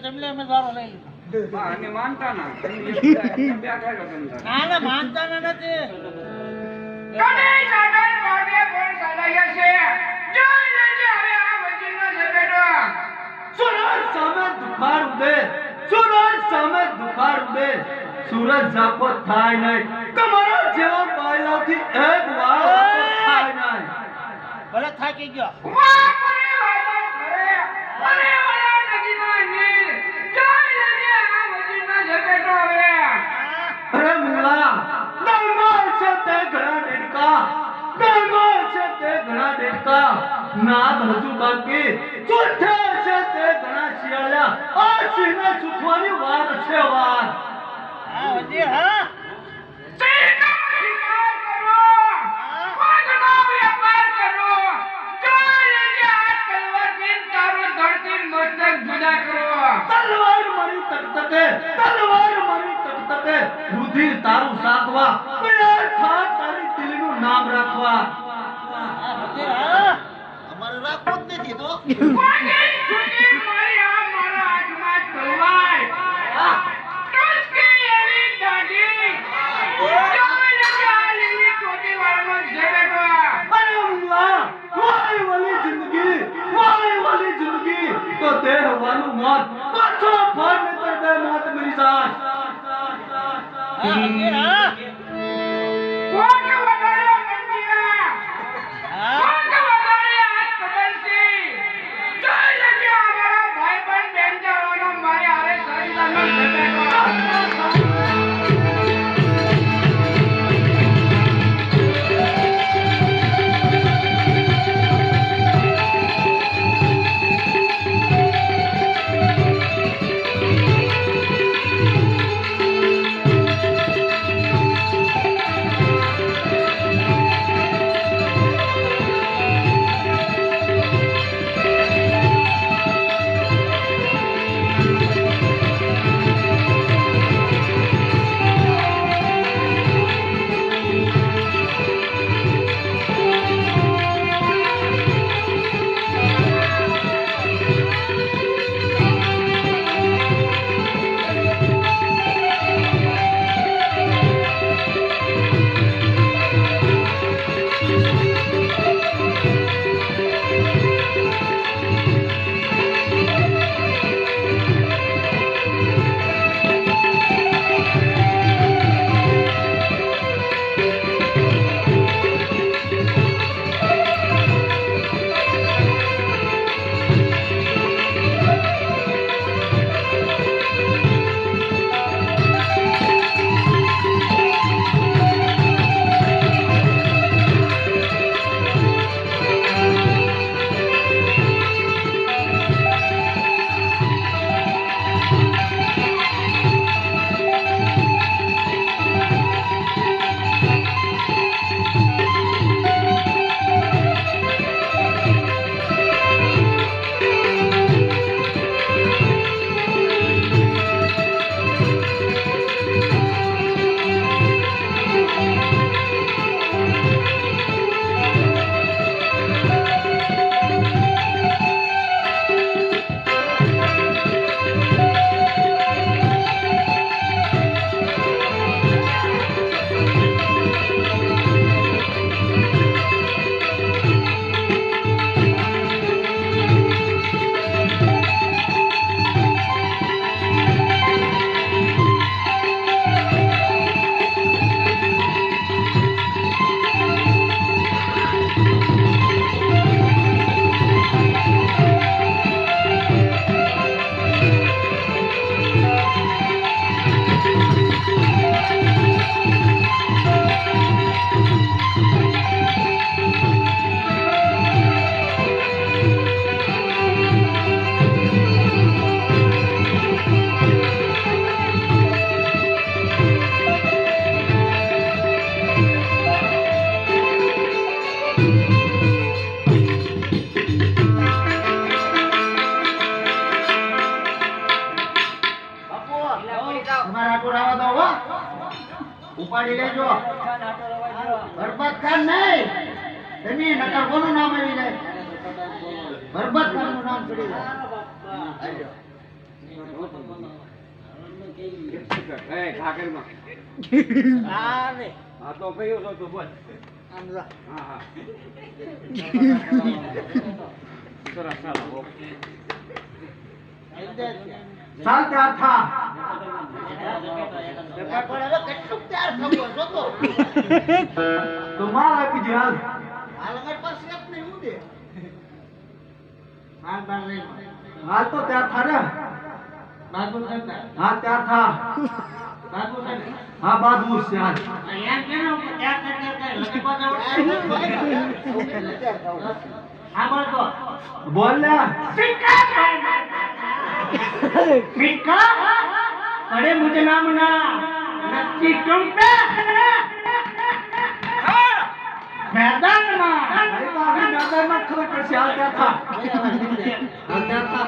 જમલે અમે વારો લઈ લીધો અને માનતા ના ના માનતા નથી કને સાડર બાગે પણ સલાયા છે જોઈ લેજે હવે આ વચનનો ઝપેટો સૂરજ સામે દુખાર ઉડે સૂરજ સામે દુખાર ઉડે સૂરજ ઝાકો થાય નહીં કમરો જેવો બાયલાથી એક વાર થાય નહીં ભલે થાકી ગયો વાહ કરે વાતો કરે અરે વાલા નદીના નીર જોઈ લેજે આ વચનનો ઝપેટો હવે અરે મુલા દંગોલ છે તે ઘણા ડેડકા દંગોલ છે તે ઘણા ડેડકા નાદ હજુ બાકી ચૂઠે છે તે ઘણા શિયાળા આ સિંહને છૂટવાની વાર છે વાર હા હજી હા સિંહનો શિકાર કરો વાઘનો વેપાર કરો જોઈ લેજે આ તલવારથી તારું ધરતી મસ્તક જુદા કરો તલવાર મારી તકતકે તલવાર મારી તકતકે રુધિર તારું સાકવા તૈયાર થા તારી દિલનું નામ રાખવા હજી હા અમારે રાખવું જ નથી તો વાઘી છૂટી મારી આ મારા હાથમાં તલવાર ટચકી એવી દાઢી જોઈ લેજે આ લીલી ટોપી વાળાનો ઝપેટો અરે અલ્લાહ વાય વાલી જિંદગી તો દેહ વાલું મોત પાછો ફાડ નતર દે મોત મેરી સાસ હજી હા કોણ વગાડે મંજીરા હા કોણ વગાડે આ કબલસી જોઈ લેજે આ મારા ભાઈ પણ બેંચાળોનો મારે હારે શરીરનો ઝપેટો ઉપાડી લેજો બરબાદ ખાન નહીં તમે નકર કોનું નામ આવી જાય બરબાદ ખાન નું નામ ચડી જાય એ ઠાકરમાં આ રે આ તો કયો છો તું બોલ આમ જા હા હા સરસ ચાલો ચાલ ત્યાર થા પણ હવે કેટલું તૈયાર થવું છો તો તો માર આપી દે હાલ હાલ અમારી પાસે એક નહીં હું દે હાલ બાર નહીં હાલ તો ત્યાર થા ને બાબુ કરતા હા ત્યાર થા બાબુ કરતા હા બાદુ છે હાલ અહીંયા કેનો તૈયાર કરતા લગી પાછા હા બોલ તો બોલ ને मीठा अरे मुझे नाम ना नक्की टूटा मैदान में અરે તો આપણે મેદાનમાં ખબર પડશે હાલ ત્યાર થા હાલ ત્યાર થા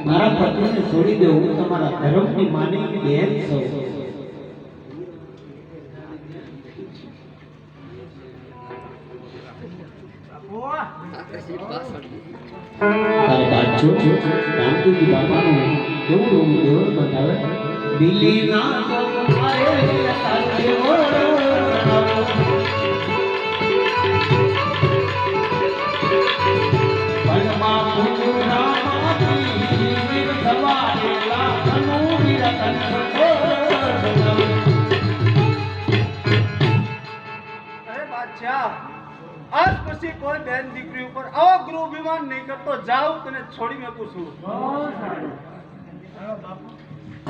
મારા પતિને છોડી દો, હું તમારા ધર્મની માની બેન છું. તારે બાજુ રામજી બાપાનું કેવું રોવું દેવળ બતાવે. દિલ્હી ના મારે આજ પછી કોઈ બેન દીકરી ઉપર આવો ગૃહ અભિમાન નહીં કરતો. જાઉં તને છોડી મેકું છું.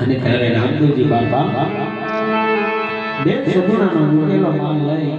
અને ત્યારે રામદેવજી બાપા બે સગુણાનો મૂકેલો માલ લઈ